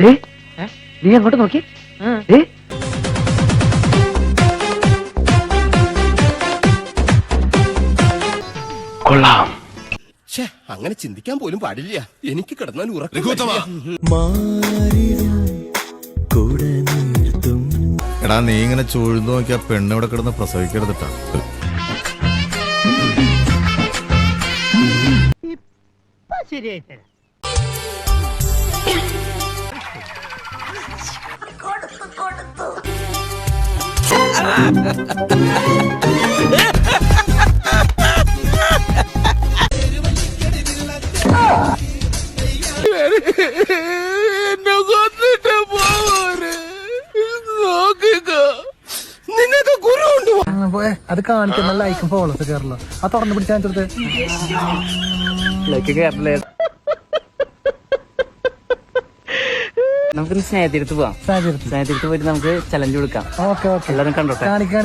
നീ അങ്ങോട്ട് നോക്കി. കൊള്ളാം. അങ്ങനെ ചിന്തിക്കാൻ പോലും പാടില്ല. എനിക്ക് കിടന്നാൽ എടാ നീ ഇങ്ങനെ ചൂഴ്ന്നു നോക്കിയാ പെണ്ണ് ഇവിടെ കിടന്ന് പ്രസവിക്കരുതിട്ടാ. ശരിയായിട്ട് അത് കാണിക്കുന്ന ലൈക്കും ഫോളോസ് കേരള ആ തുറന്നു പിടിച്ചാൽ ലൈക്ക് കേരള. നമുക്ക് സ്നേഹത്തിരുത്ത് പോവാം. സ്നേഹത്തിരുത്ത് പോയിട്ട് നമുക്ക് ചലഞ്ച് കൊടുക്കാം. ഓക്കെ ഓക്കെ എല്ലാരും കണ്ടോട്ടെ. കാണിക്ക്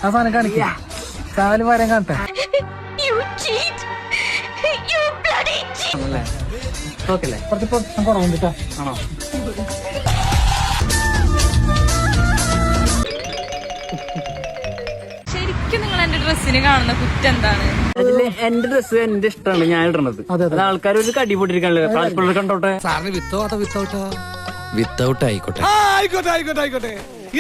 ആ സാധനം കാണിക്കും. കാല് വരാൻ കാണട്ടെ. ഓക്കെ അല്ലേ? കുറച്ച് കുറവുണ്ട് കേട്ടോ. ആണോ? ശരിക്കും നിങ്ങൾ എന്റെ ഡ്രസ്സിന് കാണുന്ന കുറ്റം എന്താണ്? അതില് എന്റെ ഡ്രസ്സ് എന്റെ ഇഷ്ടമാണ് ഞാൻ ഇടണത്. അത് ആൾക്കാർ ഒരു കടി പൊട്ടിരിക്കാണല്ലോ. കണ്ടോട്ടെ. സാറിന് വിത്തൗട്ട് ആയിക്കോട്ടെ. ആയിക്കോട്ടെ.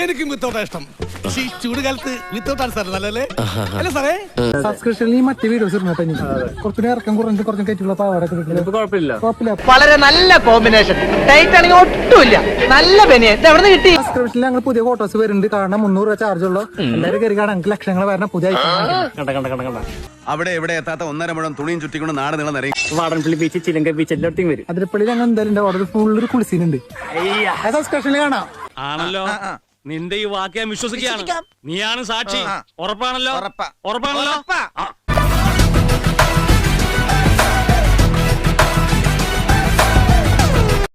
എനിക്കും വിത്തൗട്ടാ ഇഷ്ടം. പക്ഷേ ഈ ചൂട് കാലത്ത് വിത്തൗട്ടാണ് സാർ നല്ലല്ലേ? അല്ല സാറേ, സബ്സ്ക്രിപ്ഷനിൽ ഈ മറ്റേ വീഡിയോസ് ഇടുന്നുണ്ട്. എനിക്ക് കുറച്ചുകൂടി ഇറക്കം കുറഞ്ഞിട്ട് കുറച്ചും കയറ്റുള്ള പാവാടൊക്കെ കുഴപ്പമില്ല. വളരെ നല്ല കോമ്പിനേഷൻ. ടൈറ്റ് ആണെങ്കിൽ ഒട്ടുമില്ല. നല്ല ബനിയൻ. ഇത് എവിടെ നിന്ന് കിട്ടി? സബ്സ്ക്രിപ്ഷനിൽ ഞങ്ങൾ പുതിയ ഫോട്ടോസ് വരുന്നുണ്ട്. കാരണം 300 രൂപ ചാർജ് ഉള്ളൂ. എല്ലാവരും കയറി കാണാൻ ഞങ്ങൾക്ക് ലക്ഷങ്ങൾ വരുന്ന പുതിയ കണ്ട അവിടെ എവിടെ എത്താത്ത 1.5 മുഴം തുണിയും ചുറ്റിക്കൊണ്ട് നാട് നീളം നിറയും. വാടൻപള്ളി ബീച്ച്, ചിലങ്ക ബീച്ച് എല്ലായിടത്തും വരും. അതിരപ്പള്ളി ഞങ്ങൾ എന്തായാലും അവിടെ ഫുള്ളൊരു കുളിസീനുണ്ട്. സബ്സ്ക്രിപ്ഷനിൽ കാണാം. ആണല്ലോ. നിന്റെ ഈ വാക്ക് ഞാൻ വിശ്വസിക്കുകയാണ്. നീയാണ് സാക്ഷി. ഉറപ്പാണല്ലോ? ഉറപ്പാണല്ലോ.